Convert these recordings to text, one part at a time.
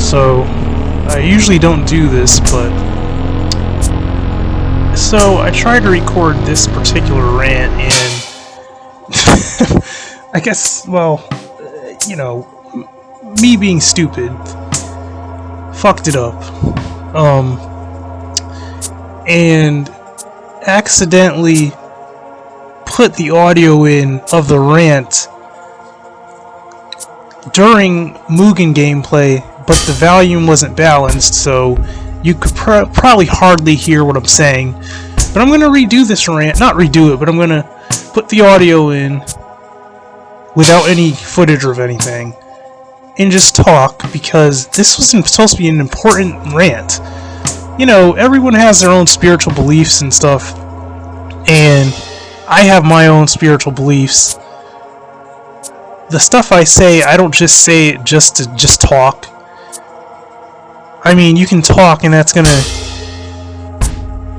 So I usually don't do this, but so I tried to record this particular rant, and I guess, well, you know, me being stupid fucked it up, and accidentally put the audio in of the rant during Mugen gameplay, but the volume wasn't balanced, so you could probably hardly hear what I'm saying. But I'm gonna redo this rant, not redo it, but I'm gonna put the audio in without any footage of anything and just talk, because this wasn't supposed to be an important rant. You know, everyone has their own spiritual beliefs and stuff, and I have my own spiritual beliefs. The stuff I say, I don't just say it just to just talk. I mean, you can talk, and that's gonna,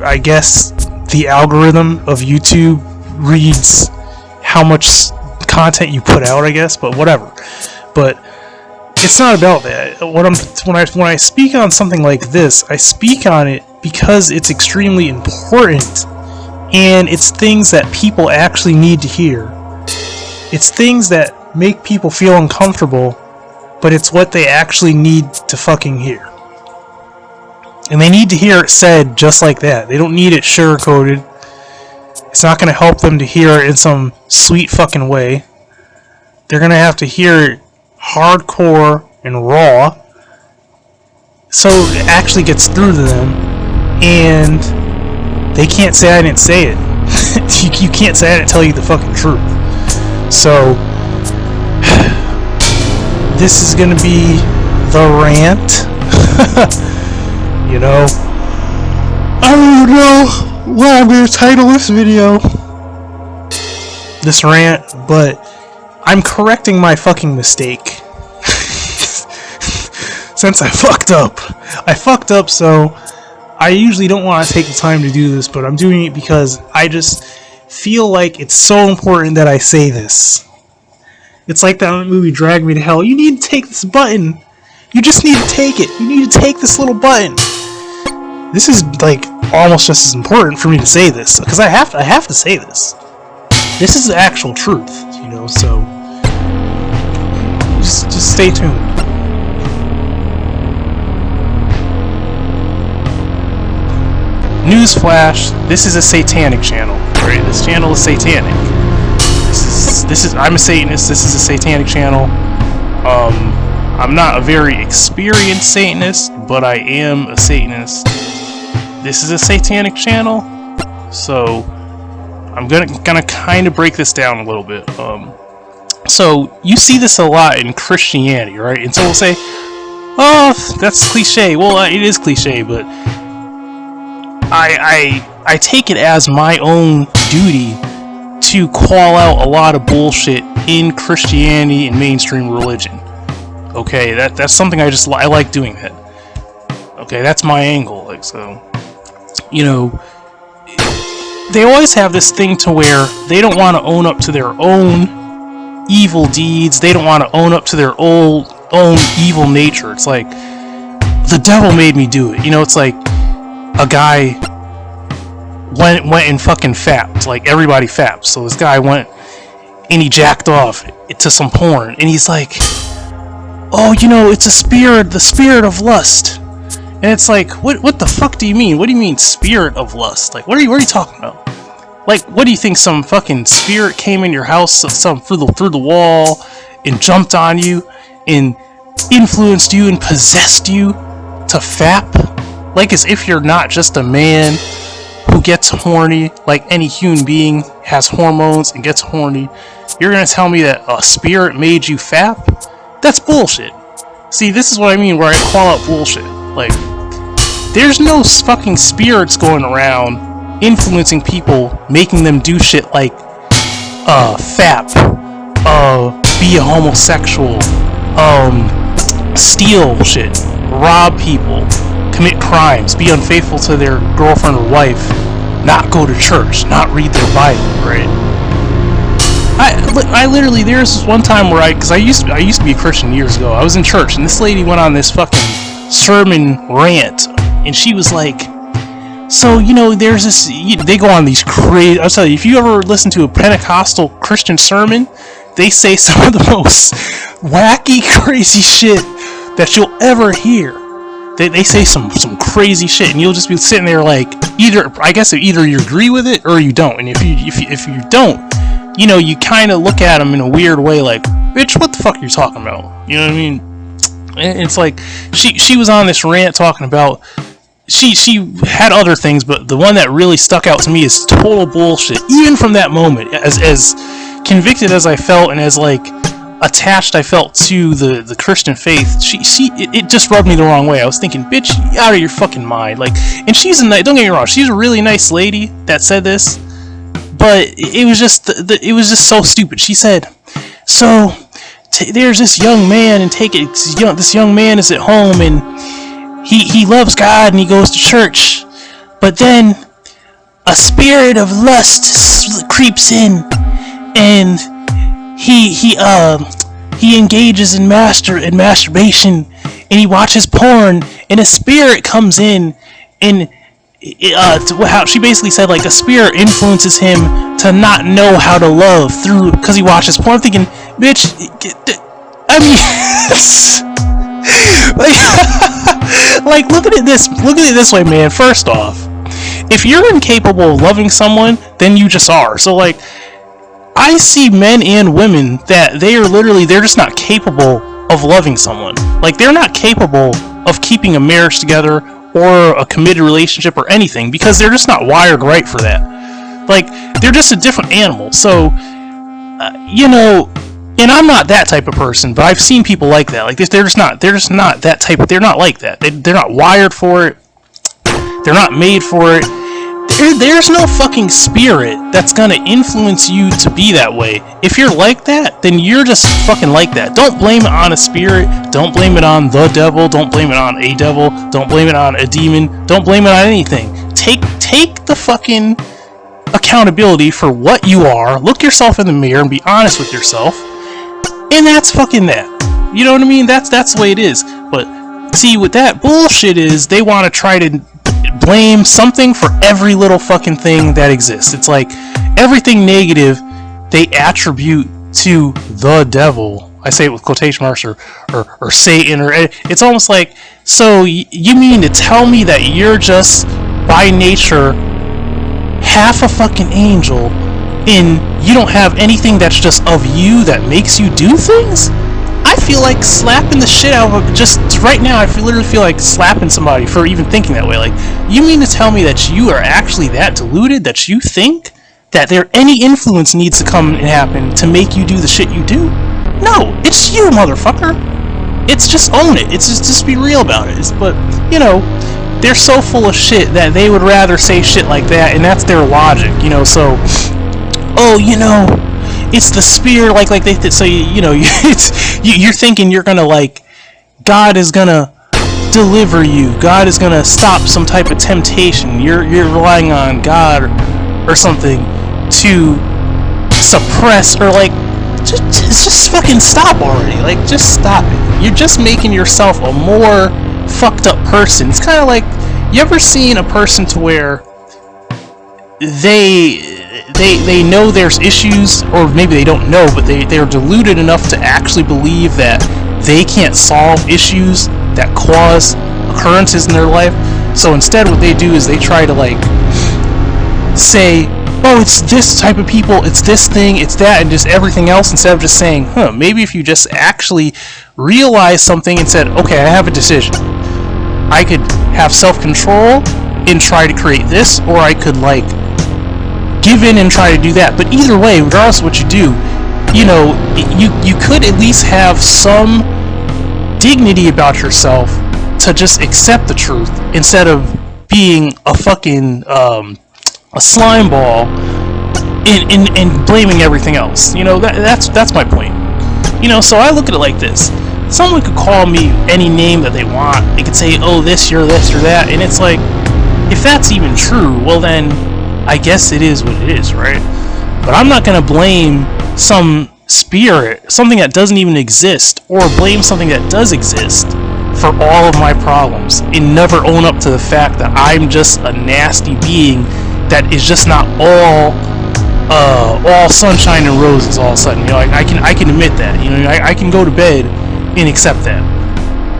I guess, the algorithm of YouTube reads how much content you put out, I guess, but whatever. But it's not about that. When I speak on something like this, I speak on it because it's extremely important, and it's things that people actually need to hear. It's things that make people feel uncomfortable, but it's what they actually need to fucking hear. And they need to hear it said just like that. They don't need it sugar-coated. It's not going to help them to hear it in some sweet fucking way. They're going to have to hear it hardcore and raw, so it actually gets through to them, and they can't say I didn't say it. You can't say I didn't tell you the fucking truth. So this is gonna be the rant. You know, I don't know what I'm gonna title this video, this rant, but I'm correcting my fucking mistake. Since I fucked up, so I usually don't want to take the time to do this, but I'm doing it because I just feel like it's so important that I say this. It's like that movie Drag Me to Hell. You need to take this button. You just need to take it. You need to take this little button. This is like almost just as important for me to say this, because I have to say this. This is the actual truth, you know, so just stay tuned. Newsflash, this is a satanic channel, right? This channel is satanic. This is I'm a Satanist, this is a satanic channel. I'm not a very experienced Satanist, but I am a Satanist. This is a satanic channel, so I'm gonna kind of break this down a little bit. So you see this a lot in Christianity, right? And so we'll say, oh, that's cliche. Well, it is cliche, but I take it as my own duty to call out a lot of bullshit in Christianity and mainstream religion. Okay, that's something I like doing that. Okay, that's my angle. Like, so, you know, they always have this thing to where they don't want to own up to their own evil deeds. They don't want to own up to their own evil nature. It's like, the devil made me do it. You know, it's like a guy went and fucking fapped. Like, everybody faps. So this guy went and he jacked off to some porn. And he's like, oh, you know, it's a spirit, the spirit of lust. And it's like, what the fuck do you mean? What do you mean, spirit of lust? Like, what are you talking about? Like, what do you think, some fucking spirit came in your house, some through the wall, and jumped on you, and influenced you, and possessed you to fap? Like, as if you're not just a man who gets horny, like any human being has hormones and gets horny. You're gonna tell me that a spirit made you fap? That's bullshit. See, this is what I mean where I call out bullshit. Like, there's no fucking spirits going around influencing people, making them do shit like fap, be a homosexual, steal shit, rob people, commit crimes, be unfaithful to their girlfriend or wife, not go to church, not read their Bible, right? I literally, there's this one time where because I used to be a Christian years ago. I was in church, and this lady went on this fucking sermon rant, and she was like, so, you know, there's this, they go on these crazy, I'll tell you, if you ever listen to a Pentecostal Christian sermon, they say some of the most wacky, crazy shit that you'll ever hear. They say some crazy shit, and you'll just be sitting there like, either you agree with it or you don't. And if you don't, you know, you kind of look at them in a weird way, like, bitch, what the fuck are you talking about? You know what I mean? And it's like, she was on this rant talking about, she had other things, but the one that really stuck out to me is total bullshit. Even from that moment, as convicted as I felt, and as like attached I felt to the Christian faith, it just rubbed me the wrong way. I was thinking, bitch, you out of your fucking mind. Like, and she's don't get me wrong, she's a really nice lady that said this, but it was just it was just so stupid. She said, so there's this young man, and this young man is at home, and he loves God and he goes to church, but then a spirit of lust creeps in, and he engages in masturbation, and he watches porn, and a spirit comes in, and how she basically said, like, a spirit influences him to not know how to love because he watches porn. I'm thinking, bitch, I mean, like, look at it this way, man. First off, if you're incapable of loving someone, then you just are. So, like, I see men and women that they're just not capable of loving someone. Like, they're not capable of keeping a marriage together or a committed relationship or anything, because they're just not wired right for that. Like, they're just a different animal. So, you know, and I'm not that type of person, but I've seen people like that. Like, they're just not that type of, they're not like that. They're not wired for it. They're not made for it. There's no fucking spirit that's gonna influence you to be that way. If you're like that, then you're just fucking like that. Don't blame it on a spirit. Don't blame it on the devil. Don't blame it on a devil. Don't blame it on a demon. Don't blame it on anything. Take the fucking accountability for what you are. Look yourself in the mirror and be honest with yourself. And that's fucking that. You know what I mean? That's the way it is. But see, with that bullshit is, they want to try to blame something for every little fucking thing that exists. It's like, everything negative they attribute to the devil. I say it with quotation marks, or Satan, or it's almost like, so you mean to tell me that you're just by nature half a fucking angel, and you don't have anything that's just of you that makes you do things? I feel like slapping the shit out of just right now. I literally feel like slapping somebody for even thinking that way. Like, you mean to tell me that you are actually that deluded that you think that any influence needs to come and happen to make you do the shit you do? No, it's you, motherfucker. It's just own it. It's just be real about it. But, you know, they're so full of shit that they would rather say shit like that, and that's their logic, you know. So, oh, you know, it's the spirit, like they say, you know, you're thinking you're gonna, like, God is gonna deliver you, God is gonna stop some type of temptation, you're relying on God or something to suppress, or like, just fucking stop already. Like, just stop it. You're just making yourself a more fucked up person. It's kind of like, you ever seen a person to where they know there's issues, or maybe they don't know, but they're deluded enough to actually believe that they can't solve issues that cause occurrences in their life. So instead, what they do is they try to, like, say, oh, it's this type of people, it's this thing, it's that, and just everything else, instead of just saying, maybe if you just actually realize something and said, okay, I have a decision. I could have self-control and try to create this, or I could, like, give in and try to do that. But either way, regardless of what you do, you know, you could at least have some dignity about yourself to just accept the truth, instead of being a fucking a slime ball and blaming everything else. You know, that's my point. You know, so I look at it like this. Someone could call me any name that they want. They could say, oh, you're this, or that, and it's like, if that's even true, well then, I guess it is what it is, right? But I'm not gonna blame some spirit, something that doesn't even exist, or blame something that does exist, for all of my problems and never own up to the fact that I'm just a nasty being that is just not all sunshine and roses all of a sudden. You know, I can admit that. You know, I can go to bed and accept that.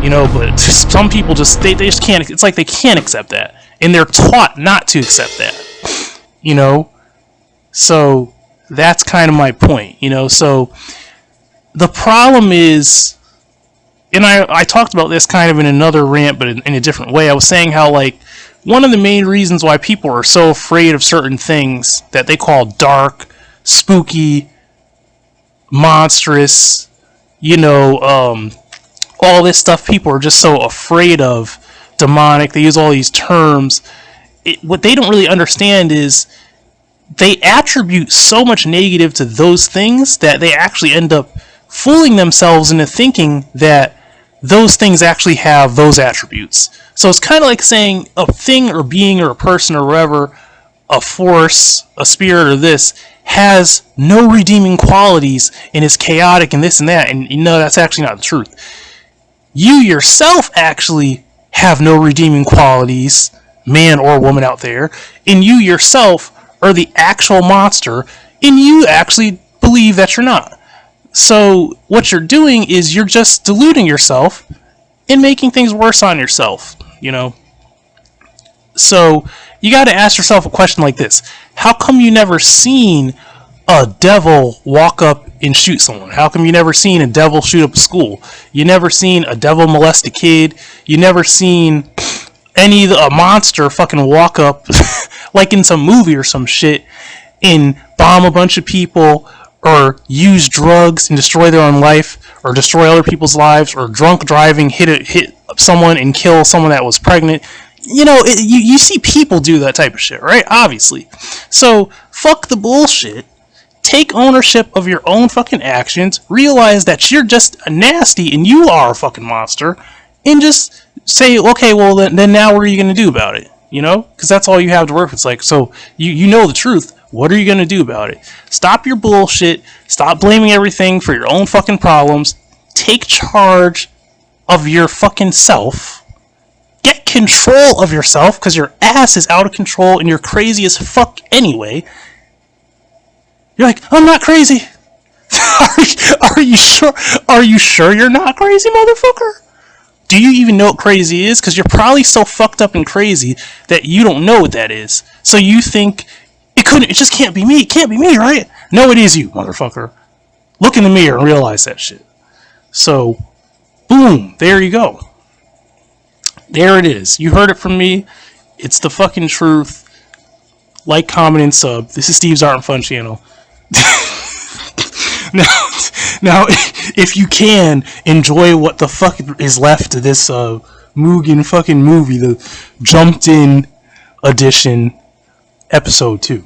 You know, but some people just they just can't. It's like they can't accept that, and they're taught not to accept that. You know, so that's kind of my point. You know, so the problem is, and I talked about this kind of in another rant, but in a different way. I was saying how, like, one of the main reasons why people are so afraid of certain things that they call dark, spooky, monstrous, you know, all this stuff people are just so afraid of, demonic, they use all these terms. What they don't really understand is they attribute so much negative to those things that they actually end up fooling themselves into thinking that those things actually have those attributes. So it's kind of like saying a thing or being or a person or whatever, a force, a spirit or this, has no redeeming qualities and is chaotic and this and that. And you know, that's actually not the truth. You yourself actually have no redeeming qualities, man or woman out there, and you yourself are the actual monster, and you actually believe that you're not. So what you're doing is you're just deluding yourself and making things worse on yourself, you know. So you got to ask yourself a question like this: how come you never seen a devil walk up and shoot someone? How come you never seen a devil shoot up a school? You never seen a devil molest a kid? You never seen a monster fucking walk up like in some movie or some shit and bomb a bunch of people, or use drugs and destroy their own life, or destroy other people's lives, or drunk driving hit someone and kill someone that was pregnant? You know, you see people do that type of shit, right? Obviously. So fuck the bullshit. Take ownership of your own fucking actions. Realize that you're just nasty and you are a fucking monster, and just say, okay, well then now what are you gonna do about it? You know, because that's all you have to work with. It's like, so you know the truth. What are you gonna do about it? Stop your bullshit. Stop blaming everything for your own fucking problems. Take charge of your fucking self. Get control of yourself, because your ass is out of control and you're crazy as fuck anyway. You're like, I'm not crazy. Are you sure? Are you sure you're not crazy, motherfucker? Do you even know what crazy is? Because you're probably so fucked up and crazy that you don't know what that is. So you think it just can't be me. It can't be me, right? No, it is you, motherfucker. Look in the mirror and realize that shit. So, boom, there you go. There it is. You heard it from me. It's the fucking truth. Like, comment, and sub. This is Steve's Art and Fun channel. Now, if you can, enjoy what the fuck is left of this Mugen fucking movie, the Jumped In Edition, Episode 2.